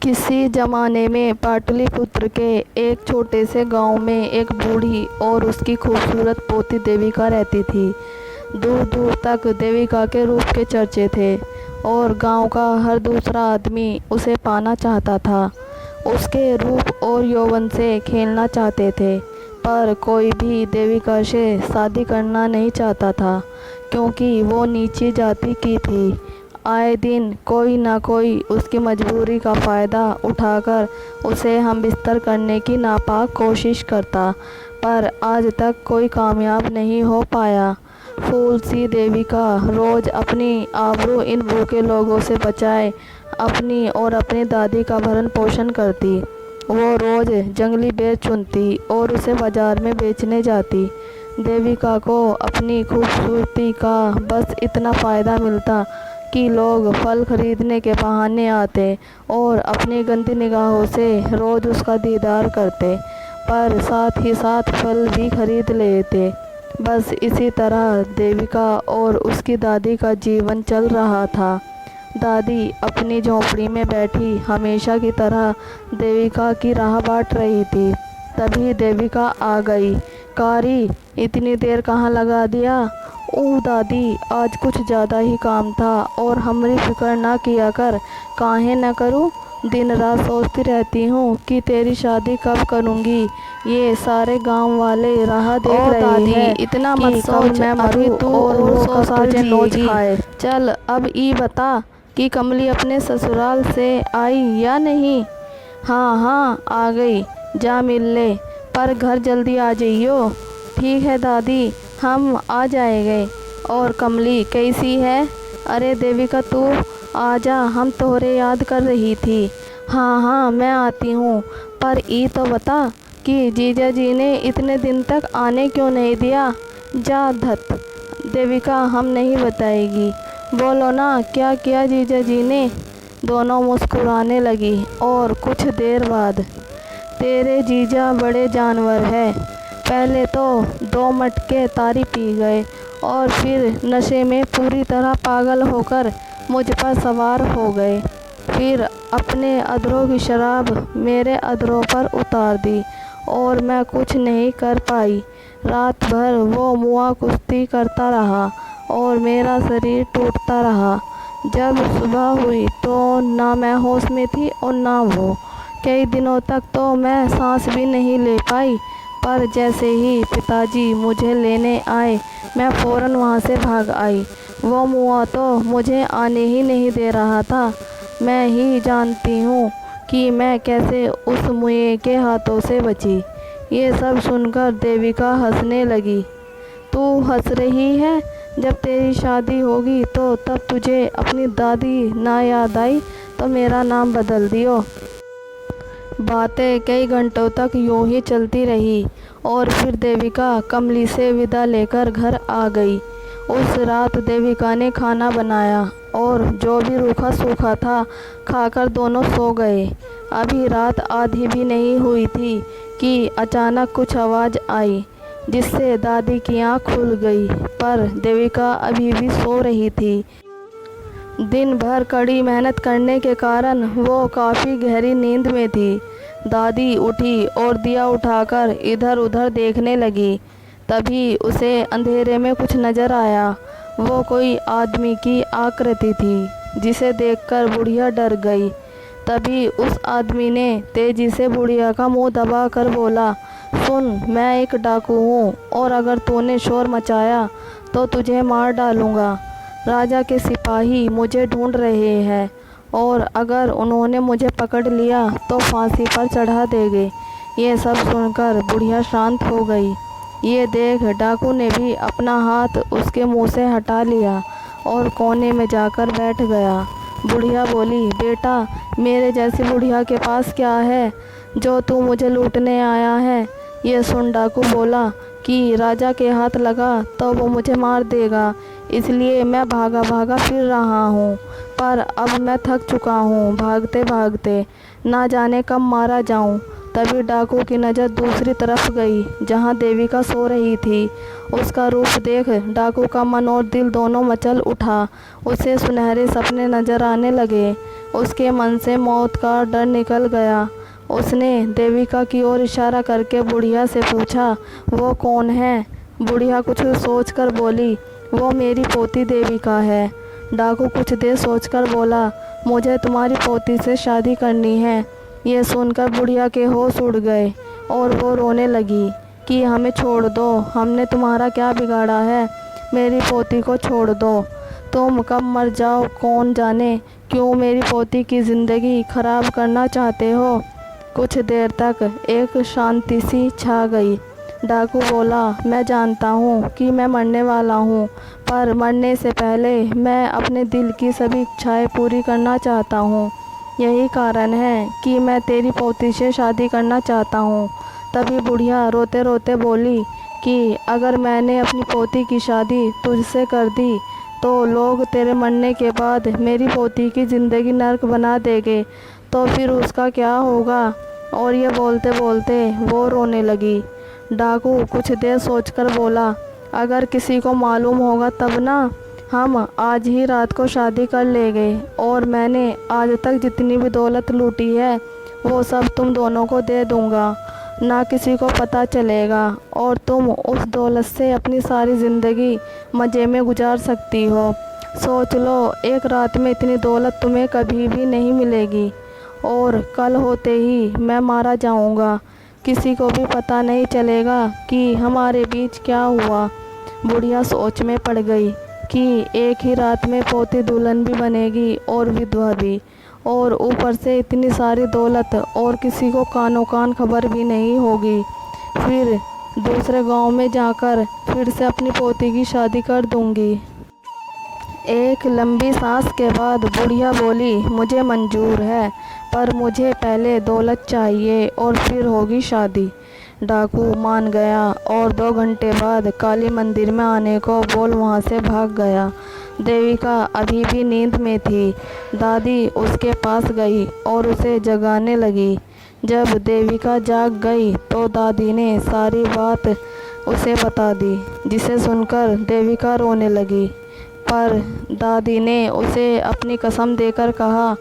किसी ज़माने में पाटलिपुत्र के एक छोटे से गांव में एक बूढ़ी और उसकी खूबसूरत पोती देविका रहती थी। दूर दूर तक देविका के रूप के चर्चे थे और गांव का हर दूसरा आदमी उसे पाना चाहता था। उसके रूप और यौवन से खेलना चाहते थे, पर कोई भी देविका से शादी करना नहीं चाहता था, क्योंकि वो नीची जाति की थी। आए दिन कोई ना कोई उसकी मजबूरी का फ़ायदा उठाकर उसे हम बिस्तर करने की नापाक कोशिश करता, पर आज तक कोई कामयाब नहीं हो पाया। फूल सी देविका रोज़ अपनी आबरू इन भूखे लोगों से बचाए अपनी और अपनी दादी का भरण पोषण करती। वो रोज़ जंगली बेर चुनती और उसे बाज़ार में बेचने जाती। देविका को अपनी खूबसूरती का बस इतना फ़ायदा मिलता कि लोग फल खरीदने के बहाने आते और अपनी गंदी निगाहों से रोज़ उसका दीदार करते, पर साथ ही साथ फल भी खरीद लेते। बस इसी तरह देविका और उसकी दादी का जीवन चल रहा था। दादी अपनी झोंपड़ी में बैठी हमेशा की तरह देविका की राह बाँट रही थी। तभी देविका आ गई। कारी, इतनी देर कहाँ लगा दिया? ओह दादी, आज कुछ ज़्यादा ही काम था और हमारी फिक्र ना किया कर। काहे न करूँ? दिन रात सोचती रहती हूँ कि तेरी शादी कब करूँगी। ये सारे गांव वाले राह देख रहे हैं। इतना मत सोच, मैं मरूँ तू और वो 100 साल नोच खाए। चल अब ई बता कि कमली अपने ससुराल से आई या नहीं? हाँ हाँ, आ गई। जा मिल ले, पर घर जल्दी आ जाइयो। ठीक है दादी, हम आ जाएंगे। और कमली कैसी है? अरे देविका, तू आजा, हम तोहरे याद कर रही थी। हाँ हाँ, मैं आती हूँ, पर ये तो बता कि जीजा जी ने इतने दिन तक आने क्यों नहीं दिया? जा धत। देविका हम नहीं बताएगी। बोलो ना, क्या किया जीजा जी ने? दोनों मुस्कुराने लगी और कुछ देर बाद, तेरे जीजा बड़े जानवर है। पहले तो 2 मटके तारी पी गए और फिर नशे में पूरी तरह पागल होकर मुझ पर सवार हो गए। फिर अपने अधरों की शराब मेरे अधरों पर उतार दी और मैं कुछ नहीं कर पाई। रात भर वो मुआ कुश्ती करता रहा और मेरा शरीर टूटता रहा। जब सुबह हुई तो ना मैं होश में थी और ना वो। कई दिनों तक तो मैं सांस भी नहीं ले पाई, पर जैसे ही पिताजी मुझे लेने आए, मैं फ़ौरन वहाँ से भाग आई। वो मुआ तो मुझे आने ही नहीं दे रहा था। मैं ही जानती हूँ कि मैं कैसे उस मुए के हाथों से बची। ये सब सुनकर देविका हंसने लगी। तू हंस रही है? जब तेरी शादी होगी तो तब तुझे अपनी दादी ना याद आई तो मेरा नाम बदल दियो। बातें कई घंटों तक यूं ही चलती रही और फिर देविका कमली से विदा लेकर घर आ गई। उस रात देविका ने खाना बनाया और जो भी रूखा सूखा था खाकर दोनों सो गए। अभी रात आधी भी नहीं हुई थी कि अचानक कुछ आवाज़ आई, जिससे दादी की आँख खुल गई, पर देविका अभी भी सो रही थी। दिन भर कड़ी मेहनत करने के कारण वो काफ़ी गहरी नींद में थी। दादी उठी और दिया उठाकर इधर उधर देखने लगी। तभी उसे अंधेरे में कुछ नज़र आया। वो कोई आदमी की आकृति थी, जिसे देखकर बुढ़िया डर गई। तभी उस आदमी ने तेज़ी से बुढ़िया का मुंह दबा कर बोला, सुन, मैं एक डाकू हूँ और अगर तूने शोर मचाया तो तुझे मार डालूँगा। राजा के सिपाही मुझे ढूंढ रहे हैं और अगर उन्होंने मुझे पकड़ लिया तो फांसी पर चढ़ा देंगे। ये सब सुनकर बुढ़िया शांत हो गई। ये देख डाकू ने भी अपना हाथ उसके मुंह से हटा लिया और कोने में जाकर बैठ गया। बुढ़िया बोली, बेटा, मेरे जैसी बुढ़िया के पास क्या है जो तू मुझे लूटने आया है? ये सुन डाकू बोला कि राजा के हाथ लगा तो वो मुझे मार देगा, इसलिए मैं भागा भागा फिर रहा हूँ, पर अब मैं थक चुका हूँ भागते भागते, ना जाने कब मारा जाऊँ। तभी डाकू की नज़र दूसरी तरफ गई जहाँ देविका सो रही थी। उसका रूप देख डाकू का मन और दिल दोनों मचल उठा। उसे सुनहरे सपने नजर आने लगे। उसके मन से मौत का डर निकल गया। उसने देविका की ओर इशारा करके बुढ़िया से पूछा, वो कौन है? बुढ़िया कुछ सोचकर बोली, वो मेरी पोती देविका है। डाकू कुछ देर सोचकर बोला, मुझे तुम्हारी पोती से शादी करनी है। ये सुनकर बुढ़िया के होश उड़ गए और वो रोने लगी कि हमें छोड़ दो, हमने तुम्हारा क्या बिगाड़ा है, मेरी पोती को छोड़ दो। तुम कब मर जाओ कौन जाने, क्यों मेरी पोती की ज़िंदगी खराब करना चाहते हो। कुछ देर तक एक शांति सी छा गई। डाकू बोला, मैं जानता हूँ कि मैं मरने वाला हूँ, पर मरने से पहले मैं अपने दिल की सभी इच्छाएं पूरी करना चाहता हूँ। यही कारण है कि मैं तेरी पोती से शादी करना चाहता हूँ। तभी बुढ़िया रोते रोते बोली कि अगर मैंने अपनी पोती की शादी तुझसे कर दी तो लोग तेरे मरने के बाद मेरी पोती की ज़िंदगी नर्क बना देंगे, तो फिर उसका क्या होगा। और ये बोलते बोलते वो रोने लगी। डाकू कुछ देर सोचकर बोला, अगर किसी को मालूम होगा तब ना, हम आज ही रात को शादी कर लेंगे और मैंने आज तक जितनी भी दौलत लूटी है वो सब तुम दोनों को दे दूंगा, ना किसी को पता चलेगा और तुम उस दौलत से अपनी सारी ज़िंदगी मज़े में गुजार सकती हो। सोच लो, एक रात में इतनी दौलत तुम्हें कभी भी नहीं मिलेगी और कल होते ही मैं मारा जाऊंगा, किसी को भी पता नहीं चलेगा कि हमारे बीच क्या हुआ। बुढ़िया सोच में पड़ गई कि एक ही रात में पोती दुल्हन भी बनेगी और विधवा भी, और ऊपर से इतनी सारी दौलत और किसी को कानो कान खबर भी नहीं होगी। फिर दूसरे गांव में जाकर फिर से अपनी पोती की शादी कर दूंगी। एक लंबी सांस के बाद बुढ़िया बोली, मुझे मंजूर है, पर मुझे पहले दौलत चाहिए और फिर होगी शादी। डाकू मान गया और 2 घंटे बाद काली मंदिर में आने को बोल वहाँ से भाग गया। देविका अभी भी नींद में थी। दादी उसके पास गई और उसे जगाने लगी। जब देविका जाग गई तो दादी ने सारी बात उसे बता दी, जिसे सुनकर देविका रोने लगी। पर दादी ने उसे अपनी कसम देकर कहा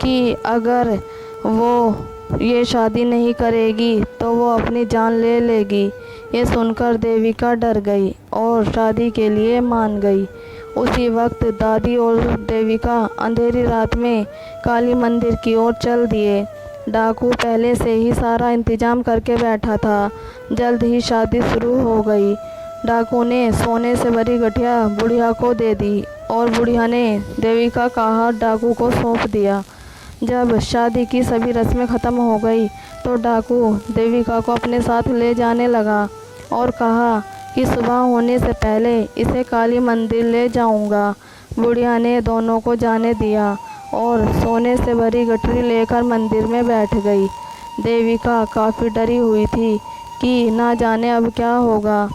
कि अगर वो ये शादी नहीं करेगी तो वो अपनी जान ले लेगी। ये सुनकर देविका डर गई और शादी के लिए मान गई। उसी वक्त दादी और देविका अंधेरी रात में काली मंदिर की ओर चल दिए। डाकू पहले से ही सारा इंतजाम करके बैठा था। जल्द ही शादी शुरू हो गई। डाकू ने सोने से भरी गठिया बुढ़िया को दे दी और बुढ़िया ने देविका का हाथ डाकू को सौंप दिया। जब शादी की सभी रस्में ख़त्म हो गई तो डाकू देविका को अपने साथ ले जाने लगा और कहा कि सुबह होने से पहले इसे काली मंदिर ले जाऊंगा। बुढ़िया ने दोनों को जाने दिया और सोने से भरी गठरी लेकर मंदिर में बैठ गई। देविका काफ़ी डरी हुई थी कि ना जाने अब क्या होगा,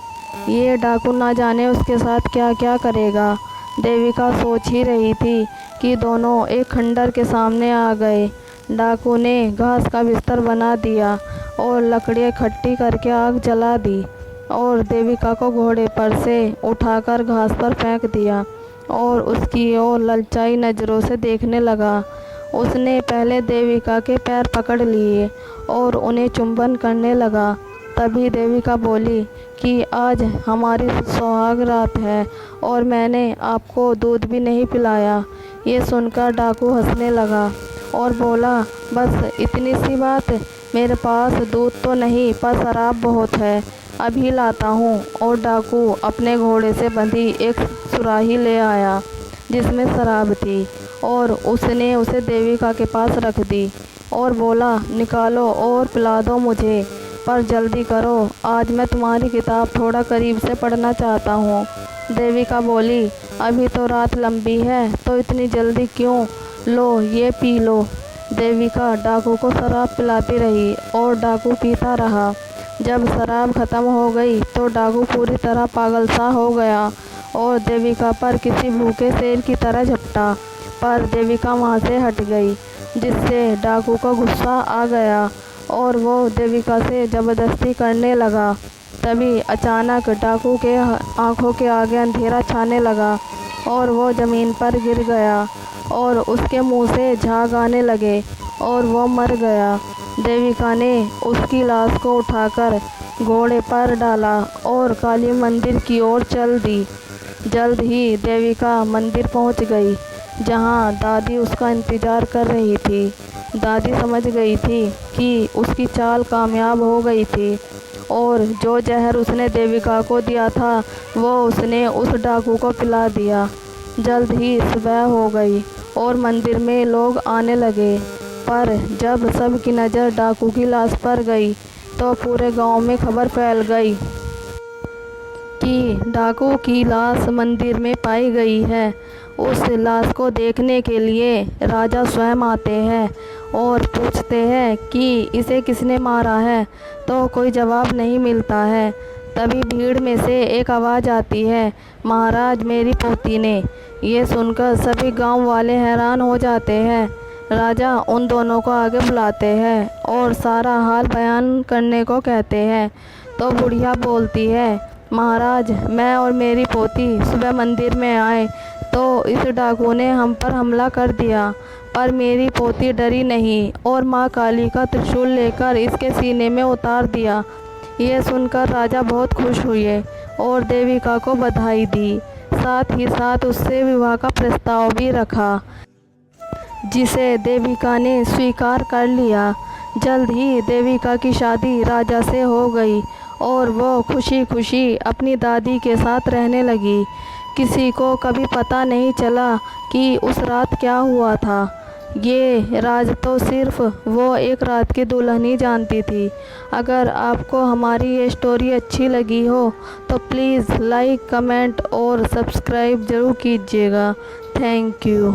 ये डाकू ना जाने उसके साथ क्या क्या करेगा। देविका सोच ही रही थी कि दोनों एक खंडर के सामने आ गए। डाकू ने घास का बिस्तर बना दिया और लकड़ियाँ इकट्ठी करके आग जला दी और देविका को घोड़े पर से उठाकर घास पर फेंक दिया और उसकी ओर ललचाई नज़रों से देखने लगा। उसने पहले देविका के पैर पकड़ लिए और उन्हें चुंबन करने लगा। तभी देविका बोली कि आज हमारी सुहाग रात है और मैंने आपको दूध भी नहीं पिलाया। ये सुनकर डाकू हंसने लगा और बोला, बस इतनी सी बात, मेरे पास दूध तो नहीं पर शराब बहुत है, अभी लाता हूँ। और डाकू अपने घोड़े से बंधी एक सुराही ले आया जिसमें शराब थी और उसने उसे देविका के पास रख दी और बोला, निकालो और पिला दो मुझे, पर जल्दी करो, आज मैं तुम्हारी किताब थोड़ा करीब से पढ़ना चाहता हूँ। देविका बोली, अभी तो रात लंबी है तो इतनी जल्दी क्यों, लो ये पी लो। देविका डाकू को शराब पिलाती रही और डाकू पीता रहा। जब शराब ख़त्म हो गई तो डाकू पूरी तरह पागल सा हो गया और देविका पर किसी भूखे शेर की तरह झपटा, पर देविका वहाँ से हट गई, जिससे डाकू को गुस्सा आ गया और वो देविका से ज़बरदस्ती करने लगा। तभी अचानक डाकू के आंखों के आगे अंधेरा छाने लगा और वो ज़मीन पर गिर गया और उसके मुंह से झाग आने लगे और वो मर गया। देविका ने उसकी लाश को उठाकर घोड़े पर डाला और काली मंदिर की ओर चल दी। जल्द ही देविका मंदिर पहुंच गई, जहां दादी उसका इंतज़ार कर रही थी। दादी समझ गई थी कि उसकी चाल कामयाब हो गई थी और जो जहर उसने देविका को दिया था वो उसने उस डाकू को पिला दिया। जल्द ही सुबह हो गई और मंदिर में लोग आने लगे, पर जब सबकी नज़र डाकू की लाश पर गई तो पूरे गांव में खबर फैल गई कि डाकू की लाश मंदिर में पाई गई है। उस लाश को देखने के लिए राजा स्वयं आते हैं और पूछते हैं कि इसे किसने मारा है, तो कोई जवाब नहीं मिलता है। तभी भीड़ में से एक आवाज़ आती है, महाराज मेरी पोती ने। ये सुनकर सभी गांव वाले हैरान हो जाते हैं। राजा उन दोनों को आगे बुलाते हैं और सारा हाल बयान करने को कहते हैं। तो बुढ़िया बोलती है, महाराज मैं और मेरी पोती सुबह मंदिर में आए तो इस डाकू ने हम पर हमला कर दिया, पर मेरी पोती डरी नहीं और माँ काली का त्रिशूल लेकर इसके सीने में उतार दिया। यह सुनकर राजा बहुत खुश हुए और देविका को बधाई दी, साथ ही साथ उससे विवाह का प्रस्ताव भी रखा, जिसे देविका ने स्वीकार कर लिया। जल्द ही देविका की शादी राजा से हो गई और वो खुशी खुशी अपनी दादी के साथ रहने लगी। किसी को कभी पता नहीं चला कि उस रात क्या हुआ था। ये राज तो सिर्फ वो एक रात की दुल्हन ही जानती थी। अगर आपको हमारी ये स्टोरी अच्छी लगी हो तो प्लीज़ लाइक, कमेंट और सब्सक्राइब ज़रूर कीजिएगा। Thank you.